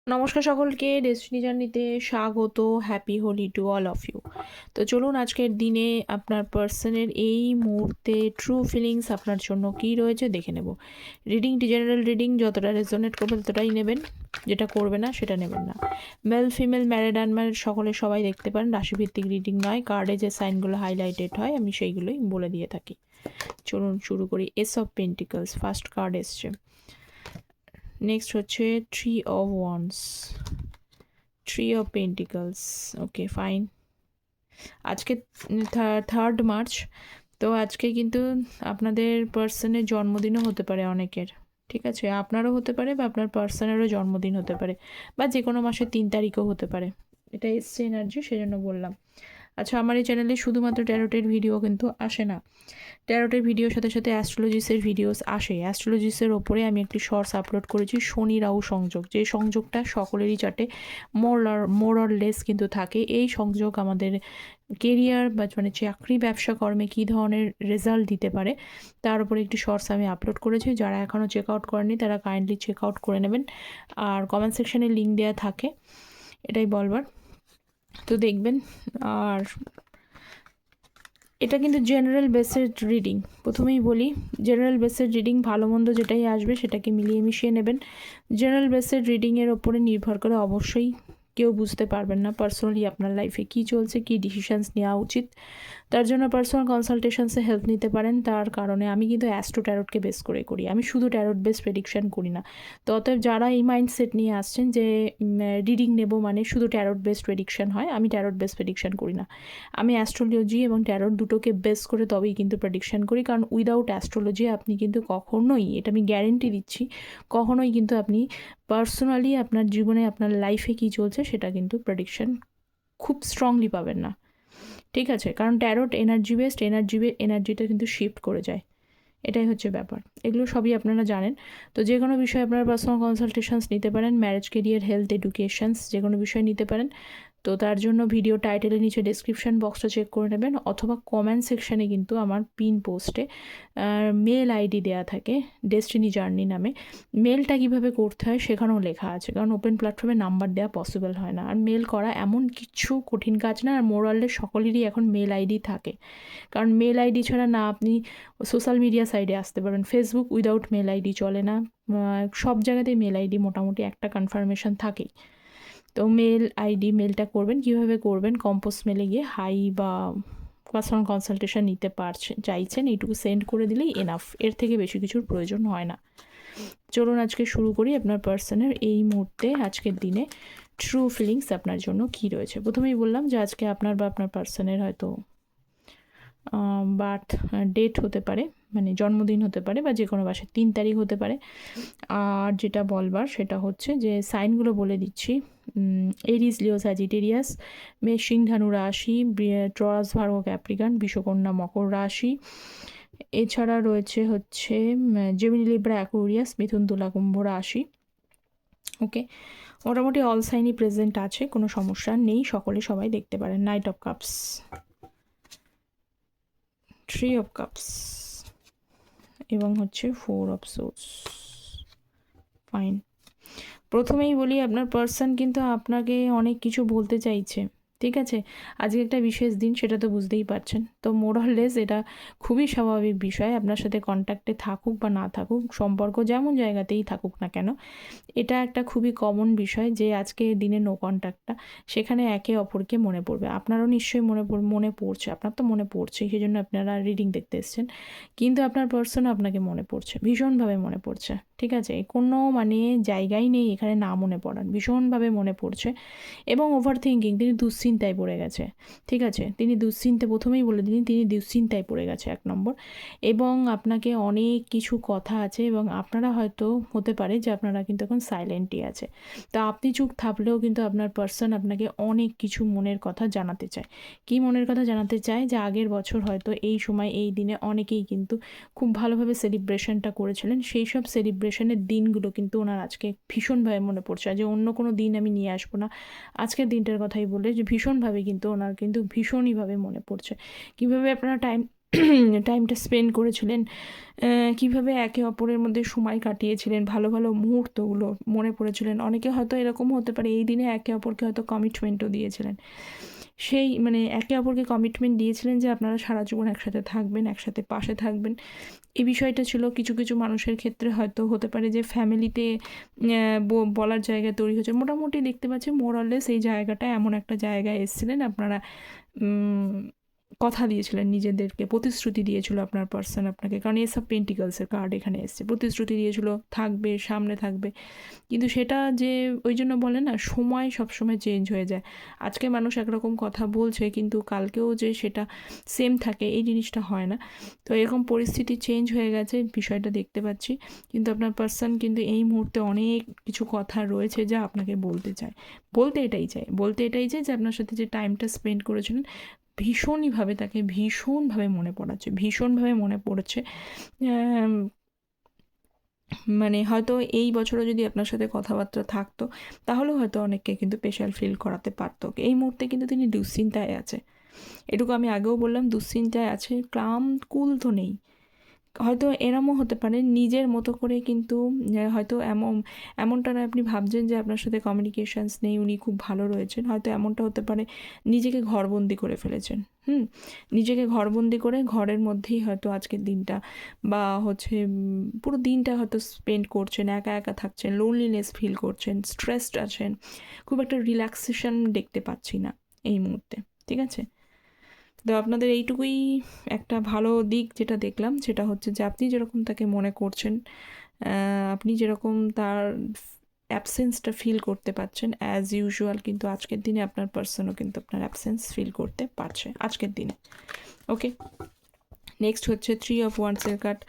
নমস্কার সকলকে, ডেস্টিনি জার্নিতে স্বাগত। Happy Holi to all of you. তো চলুন আজকের দিনে আপনার পার্সনের এই মুহূর্তে ট্রু ফিলিংস আপনার জন্য কী রয়েছে দেখে নেব। রিডিংটি জেনারেল রিডিং, যতটা রেজোনেট করবে ততটাই নেবেন, যেটা করবে না সেটা নেবেন না। মেল ফিমেল ম্যারিড আনম্যারিড সকলে সবাই দেখতে পারেন। রাশিভিত্তিক রিডিং নয়, কার্ডে যে সাইনগুলো হাইলাইটেড হয় আমি সেইগুলোই বলে দিয়ে থাকি। চলুন শুরু করি। S of pentacles first card এসছে। নেক্সট হচ্ছে three of wands, three of pentacles. Okay fine. আজকে 3rd মার্চ, তো আজকে কিন্তু আপনাদের পার্সনের জন্মদিনও হতে পারে অনেকের। ঠিক আছে, আপনারও হতে পারে বা আপনার পার্সনেরও জন্মদিন হতে পারে, বা যে কোনো মাসের 3 তারিখও হতে পারে। এটা এসছে এনার্জি, সেজন্য বললাম। আচ্ছা, আমার এই চ্যানেলে শুধুমাত্র ট্যারোটের ভিডিও কিন্তু আসে না। ট্যারোটের ভিডিওর সাথে সাথে অ্যাস্ট্রোলজিসের ভিডিওস আসে। অ্যাস্ট্রোলজিসের ওপরে আমি একটি শর্টস আপলোড করেছি, শনি রাহু সংযোগ, যে সংযোগটা সকলেরই চার্টে মোর অর লেস কিন্তু থাকে। এই সংযোগ আমাদের কেরিয়ার বা মানে চাকরি ব্যবসা কর্মে কী ধরনের রেজাল্ট দিতে পারে তার উপরে একটি শর্টস আমি আপলোড করেছি। যারা এখনও চেক আউট করেনি তারা কাইন্ডলি চেক আউট করে নেবেন, আর কমেন্ট সেকশানে লিঙ্ক দেওয়া থাকে, এটাই বলবার। তো দেখবেন। আর এটা কিন্তু জেনারেল বেসের রিডিং, প্রথমেই বলি জেনারেল বেসের রিডিং, ভালো মন্দ যেটাই আসবে সেটাকে মিলিয়ে মিশিয়ে নেবেন। জেনারেল বেসের রিডিংয়ের ওপরে নির্ভর করে অবশ্যই কেউ বুঝতে পারবেন না পার্সোনালি আপনার লাইফে কী চলছে, কী ডিসিশানস নেওয়া উচিত। তার জন্য পার্সোনাল কনসালটেশনসে হেল্প নিতে পারেন। তার কারণে আমি কিন্তু অ্যাস্ট্রো ট্যারোটকে বেস করে করি, আমি শুধু ট্যারোট বেস প্রেডিকশান করি না। তো অতএব যারা এই মাইন্ডসেট নিয়ে আসছেন যে রিডিং নেব মানে শুধু ট্যারোট বেস প্রেডিকশান হয়, আমি ট্যারোট বেস প্রেডিকশান করি না। আমি অ্যাস্ট্রোলজি এবং ট্যারোট দুটোকে বেস করে তবেই কিন্তু প্রেডিকশান করি, কারণ উইদাউট অ্যাস্ট্রোলজি আপনি কিন্তু কখনোই, এটা আমি গ্যারেন্টি দিচ্ছি, কখনোই কিন্তু আপনি পার্সোনালি আপনার জীবনে আপনার লাইফে কী চলছে সেটা কিন্তু প্রেডিকশান খুব স্ট্রংলি পাবেন না। ঠিক আছে, কারণ ট্যারোট এনার্জি বেসড, এনার্জিটা কিন্তু শিফট করে যায়, এটাই হচ্ছে ব্যাপার। এগুলো সবই আপনারা জানেন। তো যে কোনো বিষয়ে আপনারা পার্সোনাল কনসালটেশনস নিতে পারেন, ম্যারেজ, কেরিয়ার, হেলথ, এডুকেশনস, যে কোনো বিষয় নিতে পারেন। তো তার জন্য ভিডিও টাইটেলের নিচে ডেসক্রিপশন বক্সটা চেক করে নেবেন, অথবা কমেন্ট সেকশানে কিন্তু আমার পিন পোস্টে মেল আইডি দেওয়া থাকে ডেস্টিনি জার্নি নামে। মেলটা কীভাবে করতে হয় সেখানেও লেখা আছে, কারণ ওপেন প্ল্যাটফর্মে নাম্বার দেওয়া পসিবল হয় না। আর মেল করা এমন কিছু কঠিন কাজ না, আর মোরালের সকলেরই এখন মেল আইডি থাকে, কারণ মেল আইডি ছাড়া না আপনি সোশ্যাল মিডিয়া সাইডে আসতে পারবেন। ফেসবুক উইদাউট মেল আইডি চলে না, সব জায়গাতেই মেল আইডি মোটামুটি একটা কনফার্মেশন থাকেই। তো মেল আইডি, মেলটা করবেন কীভাবে করবেন, কম্পোজ মেলে গিয়ে হাই বা পার্সোনাল কনসালটেশন নিতে চাইছেন এইটুকু সেন্ড করে দিলেই এনাফ, এর থেকে বেশি কিছুর প্রয়োজন হয় না। চলুন আজকে শুরু করি আপনার পার্সনের এই মুহূর্তে আজকের দিনে ট্রু ফিলিংস আপনার জন্য কী রয়েছে। প্রথমেই বললাম যে আজকে আপনার বা আপনার পার্সনের হয়তো বার্থ ডেট হতে পারে, মানে জন্মদিন হতে পারে, বা যে কোনো মাসের 3 তারিখ হতে পারে। আর যেটা বলবার সেটা হচ্ছে যে সাইনগুলো বলে দিচ্ছি। এরিস, লিও, স্যাজিটেরিয়াস, মেষ, সিং, ধনু রাশি, টরাস, ভার্গো, ক্যাপ্রিকান, বিষকন্যা, মকর রাশি। এছাড়া রয়েছে হচ্ছে জেমিনি, লিব্রা, অ্যাকুয়ারিয়াস, মিথুন, তুলা, কুম্ভ রাশি। ওকে, মোটামুটি অল সাইনই প্রেজেন্ট আছে, কোনো সমস্যা নেই, সকলে সবাই দেখতে পারেন। Night of cups, three of cups এবং হচ্ছে 4 অফ সোর্স। ফাইন। প্রথমেই বলি আপনার পার্সন কিন্তু আপনাকে অনেক কিছু বলতে চাইছে। ঠিক আছে, আজকে একটা বিশেষ দিন, সেটা তো বুঝতেই পারছেন। তো মোরলেস এটা খুবই স্বাভাবিক বিষয়, আপনার সাথে কন্ট্যাক্টে থাকুক বা না থাকুক, সম্পর্ক যেমন জায়গাতেই থাকুক না কেন, এটা একটা খুবই কমন বিষয় যে আজকে দিনে নো কন্ট্যাক্টটা, সেখানে একে অপরকে মনে পড়বে। আপনারও নিশ্চয়ই মনে পড়ছে, আপনার তো মনে পড়ছেই, সেই জন্য আপনারা রিডিং দেখতে এসছেন। কিন্তু আপনার পার্সনও আপনাকে মনে পড়ছে, ভীষণভাবে মনে পড়ছে। ঠিক আছে, কোনো মানে জায়গাই নেই এখানে না মনে পড়ার, ভীষণভাবে মনে পড়ছে। এবং ওভার থিঙ্কিং, তিনি দুশ্চিন্তায় পড়ে গেছে। ঠিক আছে, তিনি দুশ্চিন্তা, প্রথমেই বলে দিন তিনি দুশ্চিন্তায় পড়ে গেছে 1 নম্বর। এবং আপনাকে অনেক কিছু কথা আছে, এবং আপনারা হয়তো হতে পারে যে আপনারা কিন্তু এখন সাইলেন্টই আছে। তা আপনি চুপ থাকলেও কিন্তু আপনার পার্সন আপনাকে অনেক কিছু মনের কথা জানাতে চায়। কী মনের কথা জানাতে চায়, যে আগের বছর হয়তো এই সময় এই দিনে অনেকেই কিন্তু খুব ভালোভাবে সেলিব্রেশনটা করেছিলেন, সেই সব সেলিব্রেশনের দিনগুলো কিন্তু ওনার আজকে ভীষণভাবে মনে পড়ছে। যে অন্য কোনো দিন আমি নিয়ে আসবো না, আজকের দিনটার কথাই বলে, যে ভীষণভাবে কিন্তু ওনার কিন্তু ভীষণইভাবে মনে পড়ছে। কীভাবে আপনারা টাইম টাইমটা স্পেন্ড করেছিলেন, কিভাবে একে অপরের মধ্যে সময় কাটিয়েছিলেন, ভালো ভালো মুহূর্তগুলো মনে পড়েছিলেন। অনেকে হয়তো এরকমও হতে পারে এই দিনে একে অপরকে হয়তো কমিটমেন্টও দিয়েছিলেন, সেই মানে একে অপরকে কমিটমেন্ট দিয়েছিলেন যে আপনারা সারা জীবন একসাথে থাকবেন, একসাথে পাশে থাকবেন। এই বিষয়টা ছিল কিছু কিছু মানুষের ক্ষেত্রে হয়তো হতে পারে যে ফ্যামিলিতে বলার জায়গা তৈরি হয়েছে। মোটামুটি দেখতে পাচ্ছি মোরাললেস এই জায়গাটা এমন একটা জায়গায় এসেছিলেন আপনারা, কথা দিয়েছিলেন নিজেদেরকে, প্রতিশ্রুতি দিয়েছিল আপনার পার্সন আপনাকে, কারণ এস অফ পেন্টিকলসের কার্ড এখানে এসছে, প্রতিশ্রুতি দিয়েছিল থাকবে, সামনে থাকবে। কিন্তু সেটা যে ওই জন্য বলে না, সময় সবসময় চেঞ্জ হয়ে যায়। আজকে মানুষ একরকম কথা বলছে কিন্তু কালকেও যে সেটা সেম থাকে এই জিনিসটা হয় না। তো এরকম পরিস্থিতি চেঞ্জ হয়ে গেছে, বিষয়টা দেখতে পাচ্ছি। কিন্তু আপনার পার্সন কিন্তু এই মুহূর্তে অনেক কিছু কথা রয়েছে যা আপনাকে বলতে চায়, বলতে এটাই চায় যে আপনার সাথে যে টাইমটা স্পেন্ড করেছিলেন ভীষণভাবে তাকে ভীষণভাবে মনে পড়ছে। মানে হয়তো এই বছরও যদি আপনার সাথে কথাবার্তা থাকতো তাহলেও হয়তো অনেককে কিন্তু স্পেশাল ফিল করাতে পারতো। এই মুহূর্তে কিন্তু তিনি দুশ্চিন্তায় আছে, এটুকু আমি আগেও বললাম, দুশ্চিন্তায় আছে, কুল তো নেই। হয়তো এরমও হতে পারে নিজের মতো করে, কিন্তু হয়তো এমনটা নয় আপনি ভাবছেন যে আপনার সাথে কমিউনিকেশানস নেই, উনি খুব ভালো রয়েছেন। হয়তো এমনটা হতে পারে নিজেকে ঘরবন্দি করে ফেলেছেন, নিজেকে ঘরবন্দি করে ঘরের মধ্যেই হয়তো আজকের দিনটা বা হচ্ছে পুরো দিনটা হয়তো স্পেন্ড করছেন, একা একা থাকছেন, লোনলিনেস ফিল করছেন, স্ট্রেসড আছেন, খুব একটা রিল্যাক্সেশন দেখতে পাচ্ছি না এই মুহূর্তে। ঠিক আছে, তো আপনাদের এইটুকুই একটা ভালো দিক যেটা দেখলাম, সেটা হচ্ছে যে আপনি যেরকম তাকে মনে করছেন, আপনি যেরকম তার অ্যাবসেন্সটা ফিল করতে পারছেন অ্যাজ ইউজুয়াল, কিন্তু আজকের দিনে আপনার পার্সনও কিন্তু আপনার অ্যাবসেন্স ফিল করতে পারছে আজকের দিনে। ওকে, নেক্সট হচ্ছে 3 of Wands-এর কার্ড,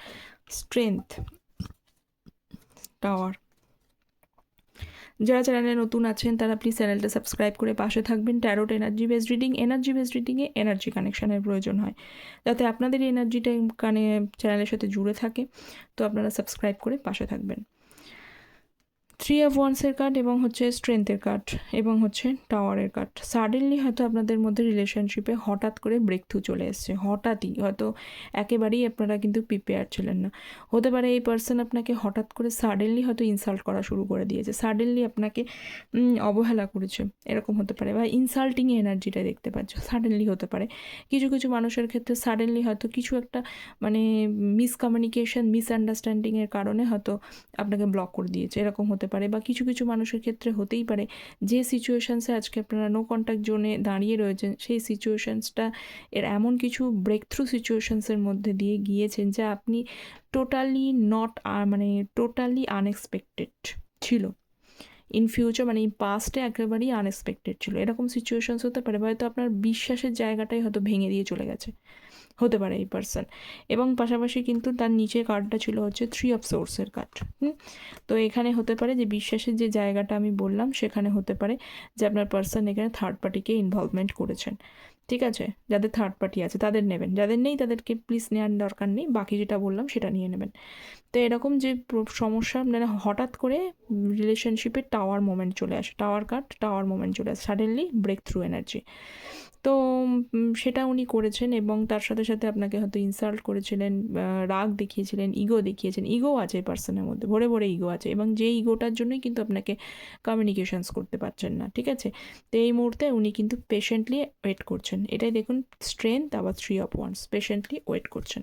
স্ট্রেংথ, টাওয়ার। যারা চ্যানেলে নতুন আছেন তারা প্লিজ চ্যানেলটা সাবস্ক্রাইব করে পাশে থাকবেন। ট্যারোট এনার্জি বেসড রিডিংয়ে এনার্জি কানেকশানের প্রয়োজন হয়, যাতে আপনাদের এনার্জিটা চ্যানেলের সাথে জুড়ে থাকে, তো আপনারা সাবস্ক্রাইব করে পাশে থাকবেন। 3 of Wands-এর কার্ড এবং হচ্ছে স্ট্রেংথের কার্ড এবং হচ্ছে টাওয়ারের কার্ড। সাডেনলি হয়তো আপনাদের মধ্যে রিলেশনশিপে হঠাৎ করে ব্রেক থ্রু চলে এসছে, হঠাৎই, হয়তো একেবারেই আপনারা কিন্তু প্রিপেয়ার ছিলেন না। হতে পারে এই পার্সন আপনাকে হঠাৎ করে সাডেনলি হয়তো ইনসাল্ট করা শুরু করে দিয়েছে, সাডেনলি আপনাকে অবহেলা করেছে, এরকম হতে পারে, বা ইনসাল্টিং এনার্জিটা দেখতে পাচ্ছ, সাডেনলি হতে পারে। কিছু কিছু মানুষের ক্ষেত্রে সাডেনলি হয়তো কিছু একটা মানে মিসকমিউনিকেশন, মিসআন্ডারস্ট্যান্ডিংয়ের কারণে হয়তো আপনাকে ব্লক করে দিয়েছে, এরকম হতে পারে। বা কিছু কিছু মানুষের ক্ষেত্রে হতেই পারে যে সিচুয়েশানসে আজকে আপনারা নো কন্ট্যাক্ট জোনে দাঁড়িয়ে রয়েছেন, সেই সিচুয়েশানসটা এর এমন কিছু ব্রেক থ্রু সিচুয়েশানসের মধ্যে দিয়ে গিয়েছেন যা আপনি টোটালি আনএক্সপেক্টেড ছিল। ইন ফিউচার মানে পাস্টে একেবারেই আনএক্সপেক্টেড ছিল, এরকম সিচুয়েশানস হতে পারে। হয়তো আপনার বিশ্বাসের জায়গাটাই হয়তো ভেঙে দিয়ে চলে গেছে, হতে পারে এই পার্সন। এবং পাশাপাশি কিন্তু তার নিচে কার্ডটা ছিল হচ্ছে 3 of Swords-এর কার্ড। তো এখানে হতে পারে যে বিশ্বাসের যে জায়গাটা আমি বললাম, সেখানে হতে পারে যে আপনার পার্সন এখানে থার্ড পার্টিকে ইনভলভমেন্ট করেছেন। ঠিক আছে, যাদের থার্ড পার্টি আছে তাদের নেবেন, যাদের নেই তাদেরকে প্লিজ নেওয়ার দরকার নেই, বাকি যেটা বললাম সেটা নিয়ে নেবেন। তো এরকম যে সমস্যা, মানে হঠাৎ করে রিলেশনশিপে টাওয়ার মোমেন্ট চলে আসে, টাওয়ার মোমেন্ট চলে আসে, সাডেনলি ব্রেক থ্রু এনার্জি। তো সেটা উনি করেছেন এবং তার সাথে সাথে আপনাকে হয়তো ইনসাল্ট করেছিলেন, রাগ দেখিয়েছিলেন, ইগো দেখিয়েছেন। ইগো আছে এই পার্সনের মধ্যে, ভরে ভরে ইগো আছে, এবং যে ইগোটার জন্যই কিন্তু আপনাকে কমিউনিকেশনস করতে পারছেন না। ঠিক আছে, তো এই মুহূর্তে উনি কিন্তু পেশেন্টলি ওয়েট করছেন, এটাই দেখুন, স্ট্রেংথ আবার 3 of Wands, পেশেন্টলি ওয়েট করছেন।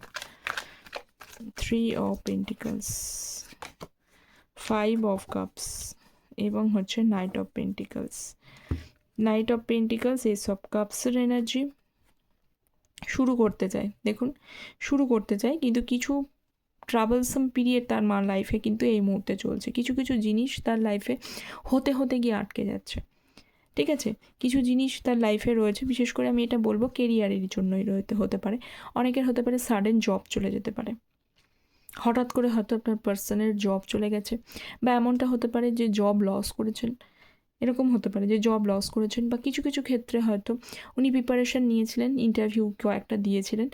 3 of Pentacles, 5 of Cups এবং হচ্ছে Knight of Pentacles। Knight of pentacles, ace of কাপসের এনার্জি। শুরু করতে চায়, দেখুন শুরু করতে চায়, কিন্তু কিছু ট্রাভেলসাম পিরিয়ড তার লাইফে কিন্তু এই মুহূর্তে চলছে, কিছু কিছু জিনিস তার লাইফে হতে হতে গিয়ে আটকে যাচ্ছে। ঠিক আছে, কিছু জিনিস তার লাইফে রয়েছে, বিশেষ করে আমি এটা বলবো কেরিয়ারের জন্যই হতে পারে। অনেকের হতে পারে সাডেন জব চলে যেতে পারে, হঠাৎ করে হয়তো আপনার পার্সনের জব চলে গেছে, বা এমনটা হতে পারে যে জব লস করেছেন, এরকম হতে পারে যে জব লস করেছেন। বা কিছু কিছু ক্ষেত্রে হয়তো উনি প্রিপারেশান নিয়েছিলেন, ইন্টারভিউ কয়েকটা দিয়েছিলেন,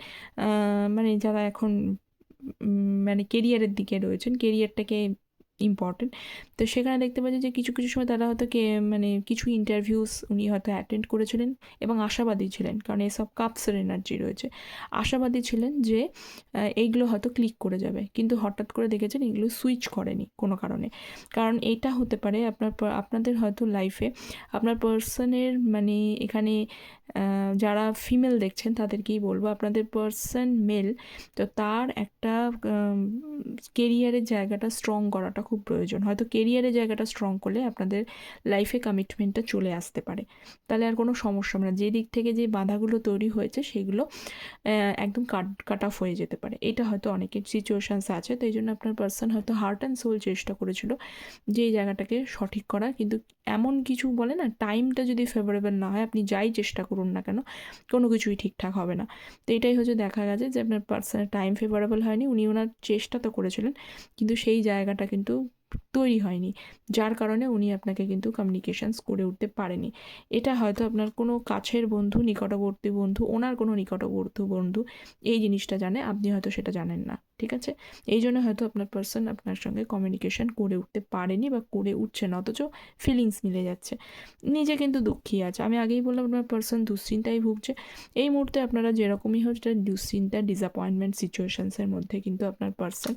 মানে যারা এখন মানে কেরিয়ারের দিকে রয়েছেন, কেরিয়ারটাকে ইম্পর্টেন্ট। তো সেখানে দেখতে পাচ্ছি যে কিছু কিছু সময় তারা হয়তো মানে কিছু ইন্টারভিউস উনি হয়তো অ্যাটেন্ড করেছিলেন এবং আশাবাদী ছিলেন, কারণ এসব কাপসের এনার্জি রয়েছে। আশাবাদী ছিলেন যে এইগুলো হয়তো ক্লিক করে যাবে, কিন্তু হঠাৎ করে দেখেছেন এগুলো সুইচ করেনি কোনো কারণে। কারণ এটা হতে পারে আপনাদের হয়তো লাইফে আপনার পার্সনের মানে এখানে যারা ফিমেল দেখছেন তাদেরকেই বলবো, আপনাদের পার্সন মেল, তো তার একটা কেরিয়ারের জায়গাটা স্ট্রং করাটা খুব প্রয়োজন। হয়তো কেরিয়ারের জায়গাটা স্ট্রং করলে আপনাদের লাইফে কমিটমেন্টটা চলে আসতে পারে, তাহলে আর কোনো সমস্যা হবে না। যে দিক থেকে যে বাধাগুলো তৈরি হয়েছে সেগুলো একদম কাট অফ হয়ে যেতে পারে। এটা হয়তো অনেকের সিচুয়েশানস আছে, তো এই জন্য আপনার পার্সন হয়তো হার্ট অ্যান্ড সোল চেষ্টা করেছিল যে এই জায়গাটাকে সঠিক করা, কিন্তু এমন কিছু বলে না, টাইমটা যদি ফেভারেবল না হয় আপনি যাই চেষ্টা করুন না কেন কোনো কিছুই ঠিকঠাক হবে না। তো এটাই হচ্ছে দেখা গেছে যে আপনার পার্সনের টাইম ফেভারেবল হয়নি, উনি ওনার চেষ্টা তো করেছিলেন কিন্তু সেই জায়গাটা কিন্তু তৈরি হয়নি, যার কারণে উনি আপনাকে কিন্তু কমিউনিকেশনস করে উঠতে পারেনি। এটা হয়তো আপনার কোনো কাছের বন্ধু, নিকটবর্তী বন্ধু, ওনার কোনো নিকটবর্তী বন্ধু এই জিনিসটা জানে, আপনি হয়তো সেটা জানেন না, ঠিক আছে? এই জন্য হয়তো আপনার পার্সন আপনার সঙ্গে কমিউনিকেশন করে উঠতে পারেনি বা করে উঠছে না, অথচ ফিলিংস মিলে যাচ্ছে। নিজে কিন্তু দুঃখী আছে, আমি আগেই বললাম আপনার পার্সন দুশ্চিন্তায় ভুগছে। এই মুহূর্তে আপনারা যেরকমই হচ্ছে দুশ্চিন্তা, ডিসঅ্যাপয়েন্টমেন্ট সিচুয়েশনসের মধ্যে কিন্তু আপনার পার্সন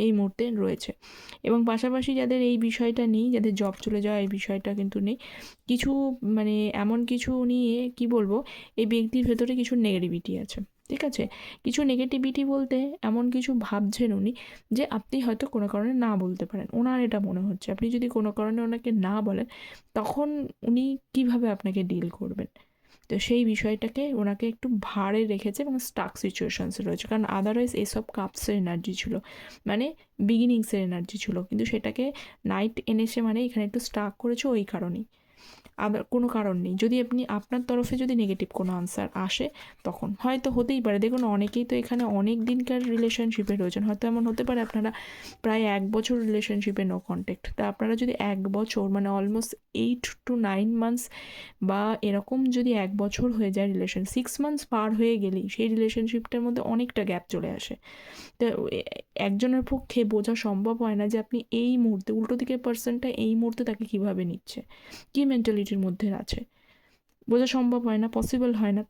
এই মুহূর্তে রয়েছে। এবং পাশাপাশি যাদের এই বিষয়টা নেই, যাদের জব চলে যাওয়া এই বিষয়টা কিন্তু নেই, কিছু মানে এমন কিছু নিয়ে কি বলবো, এই ব্যক্তির ভেতরে কিছু নেগেটিভিটি আছে, ঠিক আছে? কিছু নেগেটিভিটি বলতে এমন কিছু ভাবছেন উনি যে আপনি হয়তো কোনো কারণে না বলতে পারেন, ওনার এটা মনে হচ্ছে আপনি যদি কোনো কারণে ওনাকে না বলেন তখন উনি কিভাবে আপনাকে ডিল করবেন। তো সেই বিষয়টাকে ওনাকে একটু ভারে রেখেছে এবং স্টাক সিচুয়েশনসে রয়েছে, কারণ আদারওয়াইজ এসব কাপসের এনার্জি ছিল, মানে বিগিনিংসের এনার্জি ছিল, কিন্তু সেটাকে নাইট এনেছে মানে এখানে একটু স্টাক করেছে ওই কারণেই, আদার কোনো কারণ নেই। যদি আপনার তরফে যদি নেগেটিভ কোনো আনসার আসে তখন হয়তো হতেই পারে, দেখুন অনেকেই তো এখানে অনেক দিনকার রিলেশনশিপে রয়েছেন, হয়তো এমন হতে পারে আপনারা প্রায় 1 বছর রিলেশনশিপে নো কন্ট্যাক্ট, তা আপনারা যদি 1 বছর মানে অলমোস্ট 8 to 9 মান্থস বা এরকম যদি 1 বছর হয়ে যায়, 6 মান্থস পার হয়ে গেলেই সেই রিলেশনশিপটার মধ্যে অনেকটা গ্যাপ চলে আসে। তো একজনের পক্ষে বোঝা সম্ভব হয় না যে আপনি এই মুহূর্তে উল্টো দিকের পার্সনটা এই মুহূর্তে তাকে কীভাবে নিচ্ছে, কী মেন্টালিটির মধ্যে আছে, বোঝা সম্ভব হয় না, পসিবল হয় না,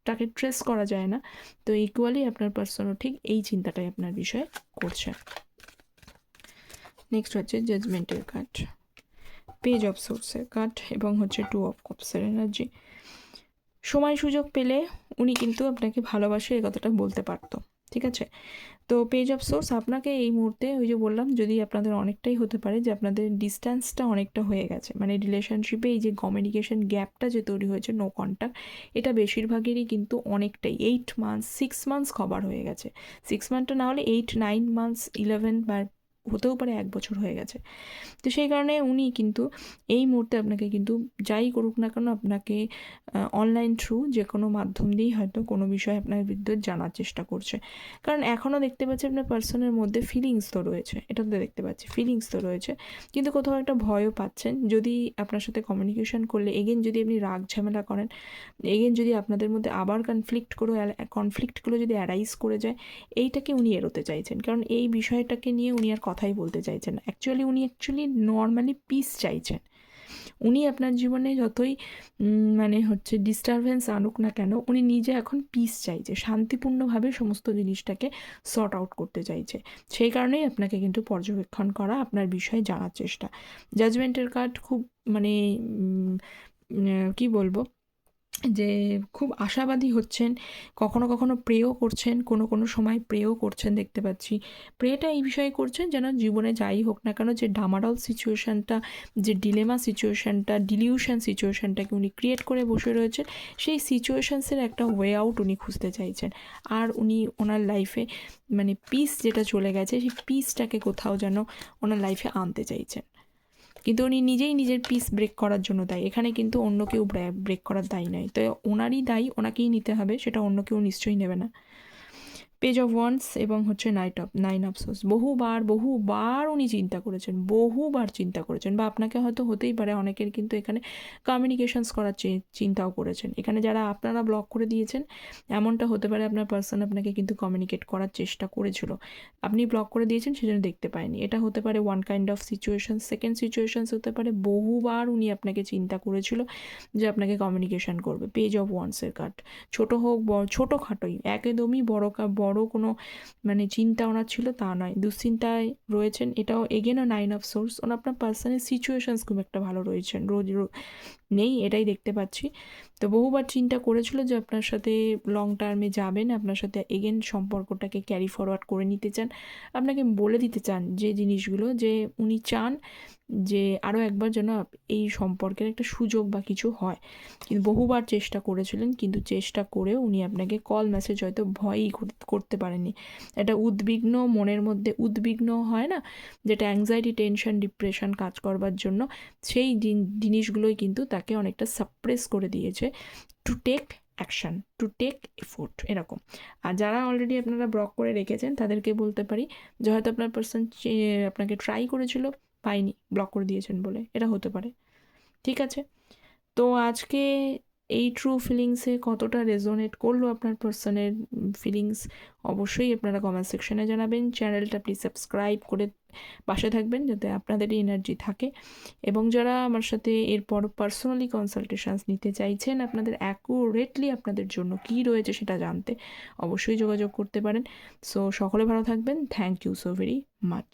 তাকে ট্রেস করা যায় না। তো ইকুয়ালি আপনার পার্সনও ঠিক এই চিন্তাটাই আপনার বিষয়ে করছে। নেক্সট হচ্ছে জাজমেন্টের কার্ড, পেজ অফ সোর্সের কার্ড এবং হচ্ছে 2 অফ কাপসের এনার্জি। সময় সুযোগ পেলে উনি কিন্তু আপনাকে ভালোবাসে এই কথাটা বলতে পারতো, ঠিক আছে? তো পেজ অফ সোর্স আপনাকে এই মুহূর্তে ওই যে বললাম, যদি আপনাদের অনেকটাই হতে পারে যে আপনাদের ডিস্ট্যান্সটা অনেকটা হয়ে গেছে, মানে রিলেশনশিপে এই যে কমিউনিকেশন গ্যাপটা যে তৈরি হয়েছে, নো কন্ট্যাক্ট, এটা বেশিরভাগেরই কিন্তু অনেকটাই 8 মান্থস 6 মান্থস কভার হয়ে গেছে। 6 মান্থটা না হলে 8 9 মান্থস 11 বা হতেও পারে 1 বছর হয়ে গেছে। তো সেই কারণে উনি কিন্তু এই মুহূর্তে আপনাকে কিন্তু যাই করুক না কেন আপনাকে অনলাইন থ্রু যে কোনো মাধ্যম দিয়েই হয়তো কোনো বিষয় আপনার বিরুদ্ধে জানার চেষ্টা করছে, কারণ এখনও দেখতে পাচ্ছি আপনার পার্সনের মধ্যে ফিলিংস তো রয়েছে, এটা তো দেখতে পাচ্ছি ফিলিংস তো রয়েছে, কিন্তু কোথাও একটা ভয়ও পাচ্ছেন। যদি আপনার সাথে কমিউনিকেশন করলে এগেন যদি আপনি রাগ ঝামেলা করেন, এগেন যদি আপনাদের মধ্যে আবার কনফ্লিক্টগুলো যদি অ্যারাইজ করে যায়, এইটাকে উনি এড়োতে চাইছেন, কারণ এই বিষয়টাকে নিয়ে উনি আর কথাই বলতে চাইছেন না। উনি নর্মালি পিস চাইছেন। উনি আপনার জীবনে যতই মানে হচ্ছে ডিস্টারবেন্স আনুক না কেন, উনি নিজে এখন পিস চাইছে, শান্তিপূর্ণভাবে সমস্ত জিনিসটাকে সর্ট আউট করতে চাইছে। সেই কারণেই আপনাকে কিন্তু পর্যবেক্ষণ করা, আপনার বিষয়ে জানার চেষ্টা। জাজমেন্টের কার্ড খুব মানে কি বলবো, যে খুব আশাবাদী হচ্ছেন, কখনো কখনো প্রেও করছেন, কোনো সময় প্রেও করছেন দেখতে পাচ্ছি। প্রেটা এই বিষয়ে করছেন যেন জীবনে যাই হোক না কেন, যে ডামাডল সিচুয়েশানটা, যে ডিলেমা সিচুয়েশানটা, ডিলিউশন সিচুয়েশানটাকে উনি ক্রিয়েট করে বসে রয়েছেন, সেই সিচুয়েশানসের একটা ওয়ে আউট উনি খুঁজতে চাইছেন। আর উনি ওনার লাইফে মানে পিস যেটা চলে গেছে সেই পিসটাকে কোথাও যেন ওনার লাইফে আনতে চাইছেন, কিন্তু উনি নিজেই নিজের পিস ব্রেক করার জন্য দায়ী, এখানে কিন্তু অন্য কেউ ব্রেক করার দায়ী নয়। তো ওনারই দায়ী, ওনাকেই নিতে হবে, সেটা অন্য কেউ নিশ্চয়ই নেবে না। পেজ অফ ওয়ান্স এবং হচ্ছে নাইন অফ সোর্স। বহুবার উনি চিন্তা করেছেন, বহুবার চিন্তা করেছেন, বা আপনাকে হয়তো হতেই পারে অনেকের কিন্তু এখানে কমিউনিকেশনস করার চিন্তাও করেছেন। এখানে যারা আপনারা ব্লক করে দিয়েছেন, এমনটা হতে পারে আপনার পার্সন আপনাকে কিন্তু কমিউনিকেট করার চেষ্টা করেছিল, আপনি ব্লক করে দিয়েছেন সেজন্য দেখতে পায়নি। এটা হতে পারে one kind of situation. Second situations হতে পারে বহুবার উনি আপনাকে চিন্তা করেছিল যে আপনাকে কমিউনিকেশন করবে। পেজ অফ ওয়ান্সের কার্ড, ছোটো হোক ছোটোখাটোই, একদমই বড় কোনো মানে চিন্তা ওনার ছিল তা নয়, দুশ্চিন্তায় রয়েছেন। এটাও এগেনও নাইন অফ সোর্স। আপনার পার্সনের সিচুয়েশনস খুব একটা ভালো রয়েছেন, নেই এটাই দেখতে পাচ্ছি। তো বহুবার চিন্তা করেছিল যে আপনার সাথে লং টার্মে যাবেন, আপনার সাথে এগেন সম্পর্কটাকে ক্যারি ফরওয়ার্ড করে নিতে চান, আপনাকে বলে দিতে চান যে জিনিসগুলো, যে উনি চান যে আরও একবার যেন এই সম্পর্কের একটা সুযোগ বা কিছু হয়। কিন্তু বহুবার চেষ্টা করেছিলেন, কিন্তু চেষ্টা করেও উনি আপনাকে কল মেসেজ হয়তো ভয়ই করতে পারেননি। একটা উদ্বিগ্ন মনের মধ্যে উদ্বিগ্ন হয় না, যেটা অ্যাংজাইটি, টেনশন, ডিপ্রেশন কাজ করবার জন্য, সেই জিনিসগুলোই কিন্তু তাকে অনেকটা সাপ্রেস করে দিয়েছে to take action, to take effort, এরকম। আর যারা অলরেডি আপনারা ব্লক করে রেখেছেন তাদেরকে বলতে পারি যে হয়তো আপনার পার্সন আপনাকে ট্রাই করেছিল, পাইনি, ব্লক করে দিয়েছেন বলে, এটা হতে পারে। ঠিক আছে, তো আজকে এই ট্রু ফিলিংসে কতটা রেজোনেট করলো আপনার পার্সনের ফিলিংস, অবশ্যই আপনারা কমেন্ট সেকশনে জানাবেন। চ্যানেলটা প্লিজ সাবস্ক্রাইব করে পাশে থাকবেন যাতে আপনাদেরই এনার্জি থাকে। এবং যারা আমার সাথে এরপর পার্সোনালি কনসালটেশনস নিতে চাইছেন, আপনাদের অ্যাকুরেটলি আপনাদের জন্য কী রয়েছে সেটা জানতে, অবশ্যই যোগাযোগ করতে পারেন। সো সকলে ভালো থাকবেন। Thank you so very much.